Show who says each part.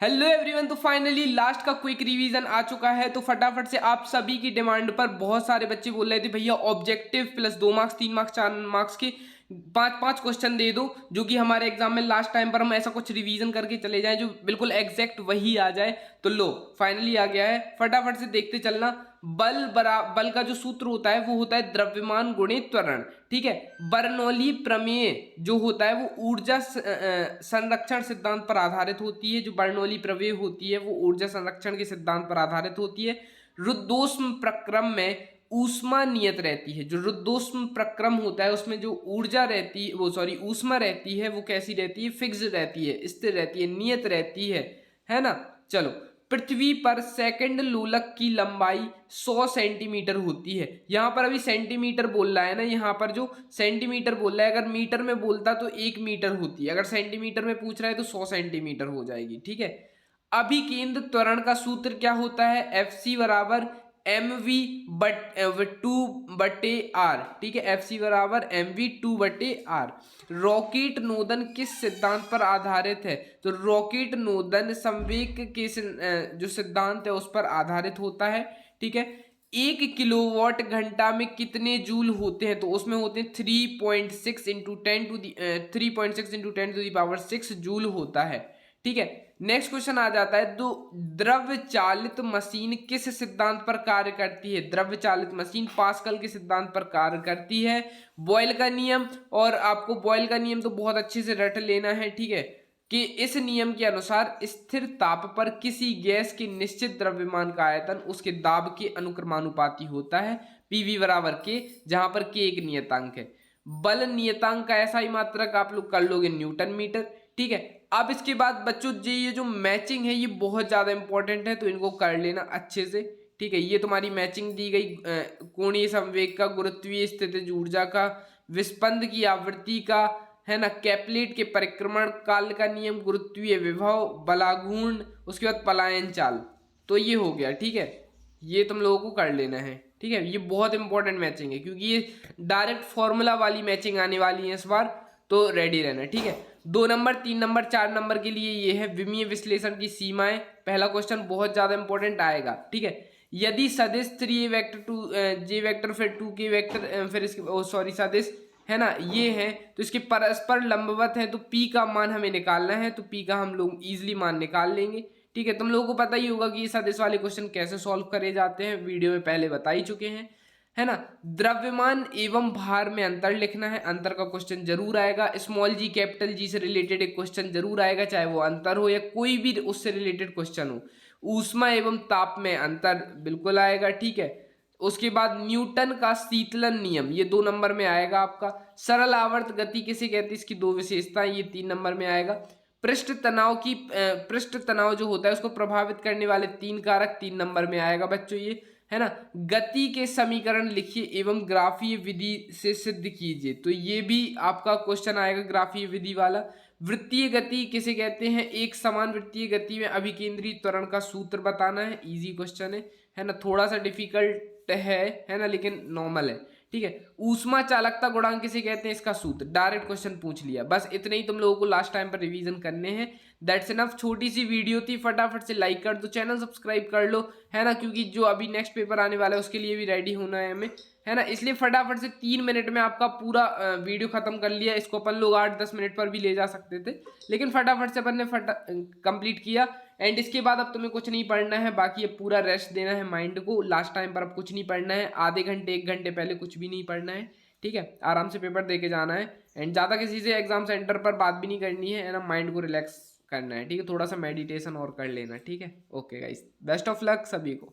Speaker 1: Hello everyone, तो finally last का quick revision आ चुका है। तो फटाफट से आप सभी की डिमांड पर बहुत सारे बच्चे बोल रहे थे भैया objective plus 2 marks 3 marks 4 marks के पांच पांच क्वेश्चन दे दो, जो कि हमारे एग्जाम में लास्ट टाइम पर हम ऐसा कुछ रिवीजन करके चले जाएं जो बिल्कुल एग्जैक्ट वही आ जाए। तो लो फाइनली आ गया है, फटाफट से देखते चलना। बल का जो सूत्र होता है वो होता है द्रव्यमान गुणित त्वरण। ठीक है, बर्नौली प्रमेय जो होता है वो ऊर्जा संरक्षण सिद्धांत पर आधारित होती है। जो बर्नौली प्रमेय होती है वो ऊर्जा संरक्षण के सिद्धांत पर आधारित होती है। रुद्धोष्म प्रक्रम में ऊष्मा नियत रहती है। जो रुद्धोष्म प्रक्रम होता है उसमें जो ऊर्जा रहती है वो ऊष्मा रहती है वो कैसी रहती है, फिक्स रहती है, स्थिर रहती है, नियत रहती है ना। चलो, पृथ्वी पर सेकंड लोलक की लंबाई 100 सेंटीमीटर होती है। यहां पर अभी सेंटीमीटर बोल रहा है ना, यहां पर जो सेंटीमीटर बोल रहा है, अगर मीटर में बोलता तो 1 मीटर होती है, अगर सेंटीमीटर में पूछ रहा है तो 100 सेंटीमीटर हो जाएगी। ठीक है, अभिकेंद्र त्वरण का सूत्र क्या होता है, एफ सी बराबर एम वी टू बटे आर। ठीक है, एफ सी बराबर एम वी 2/r। रॉकेट नोदन किस सिद्धांत पर आधारित है, तो रॉकेट नोदन संवेग के जो सिद्धांत है उस पर आधारित होता है। ठीक है, 1 किलोवाट घंटा में कितने जूल होते हैं, तो उसमें होते हैं 3.6 इंटू 10 जूल होता है। ठीक है, नेक्स्ट क्वेश्चन आ जाता है, तो द्रव चालित मशीन किस सिद्धांत पर कार्य करती है। द्रव चालित मशीन पास्कल के सिद्धांत पर कार्य करती है। बॉयल का नियम, और आपको बॉयल का नियम तो बहुत अच्छे से रट लेना है। ठीक है, कि इस नियम के अनुसार स्थिर ताप पर किसी गैस के निश्चित द्रव्यमान का आयतन उसके दाब के अनुक्रमानुपाती होता है, पीवी बराबर के, जहां पर के एक नियतांक है। बल नियतांक का ऐसा ही मात्रक आप लोग कर लोगे न्यूटन मीटर। ठीक है, अब इसके बाद बच्चों ये जो मैचिंग है ये बहुत ज्यादा इंपॉर्टेंट है, तो इनको कर लेना अच्छे से। ठीक है, ये तुम्हारी मैचिंग दी गई कोणीय संवेग का, गुरुत्वीय स्थितिज ऊर्जा का, विस्पंद की आवृत्ति का, है ना, कैप्लेट के परिक्रमण काल का नियम, गुरुत्वीय विभव, बलाघूर्ण, उसके बाद पलायन चाल। तो ये हो गया। ठीक है, ये तुम लोगों को कर लेना है। ठीक है, ये बहुत इंपॉर्टेंट मैचिंग है क्योंकि ये डायरेक्ट फॉर्मूला वाली मैचिंग आने वाली है इस बार, तो रेडी रहना। ठीक है, 2 नंबर 3 नंबर 4 नंबर के लिए ये है विमीय विश्लेषण की सीमाएं। पहला क्वेश्चन बहुत ज्यादा इंपॉर्टेंट आएगा। ठीक है, यदि सदिश 3 वेक्टर 2 जे वेक्टर फिर 2 के वेक्टर फिर इसके सदिश है ना ये है, तो इसके परस्पर लंबवत है, तो P का मान हमें निकालना है, तो P का हम लोग इजिली मान निकाल लेंगे। ठीक है, तुम लोगों को पता ही होगा कि ये सदिश वाले क्वेश्चन कैसे सॉल्व करे जाते हैं, वीडियो में पहले बता ही चुके हैं, है ना। द्रव्यमान एवं भार में अंतर लिखना है, अंतर का क्वेश्चन जरूर आएगा। स्मॉल जी कैपिटल जी से रिलेटेड एक क्वेश्चन जरूर आएगा, चाहे वो अंतर हो या कोई भी उससे रिलेटेड क्वेश्चन हो। ऊष्मा एवं ताप में अंतर बिल्कुल आएगा। ठीक है, उसके बाद न्यूटन का शीतलन नियम ये 2 नंबर में आएगा आपका। सरल आवर्त गति किसे कहते हैं, इसकी 2 विशेषताएं, ये 3 नंबर में आएगा। पृष्ठ तनाव जो होता है उसको प्रभावित करने वाले 3 कारक 3 नंबर में आएगा बच्चों ये, है ना। गति के समीकरण लिखिए एवं ग्राफीय विधि से सिद्ध कीजिए, तो ये भी आपका क्वेश्चन आएगा ग्राफीय विधि वाला। वृत्तीय गति किसे कहते हैं, एक समान वृत्तीय गति में अभिकेंद्री त्वरण का सूत्र बताना है, इजी क्वेश्चन है ना, थोड़ा सा डिफिकल्ट है ना, लेकिन नॉर्मल है। ठीक है, ऊष्मा चालकता गुणांक किसे कहते हैं, इसका सूत्र डायरेक्ट क्वेश्चन पूछ लिया। बस इतने ही तुम लोगों को लास्ट टाइम पर रिवीजन करने हैं, दैट्स इनफ। छोटी सी वीडियो थी, फटाफट से लाइक कर दो, चैनल सब्सक्राइब कर लो, है ना, क्योंकि जो अभी नेक्स्ट पेपर आने वाला है उसके लिए भी रेडी होना है हमें, है ना। इसलिए फटाफट से 3 मिनट में आपका पूरा वीडियो खत्म कर लिया। इसको अपन लोग 8-10 मिनट पर भी ले जा सकते थे, लेकिन फटाफट से अपन ने कंप्लीट किया। एंड इसके बाद अब तुम्हें कुछ नहीं पढ़ना है, बाकी अब पूरा रेस्ट देना है माइंड को। लास्ट टाइम पर अब कुछ नहीं पढ़ना है, आधे घंटे 1 घंटे पहले कुछ भी नहीं पढ़ना है। ठीक है, आराम से पेपर दे के जाना है, एंड ज़्यादा किसी से एग्जाम सेंटर पर बात भी नहीं करनी है ना, माइंड को रिलैक्स करना है। ठीक है, थोड़ा सा मेडिटेशन और कर लेना। ठीक है, okay guys, best of luck सभी को।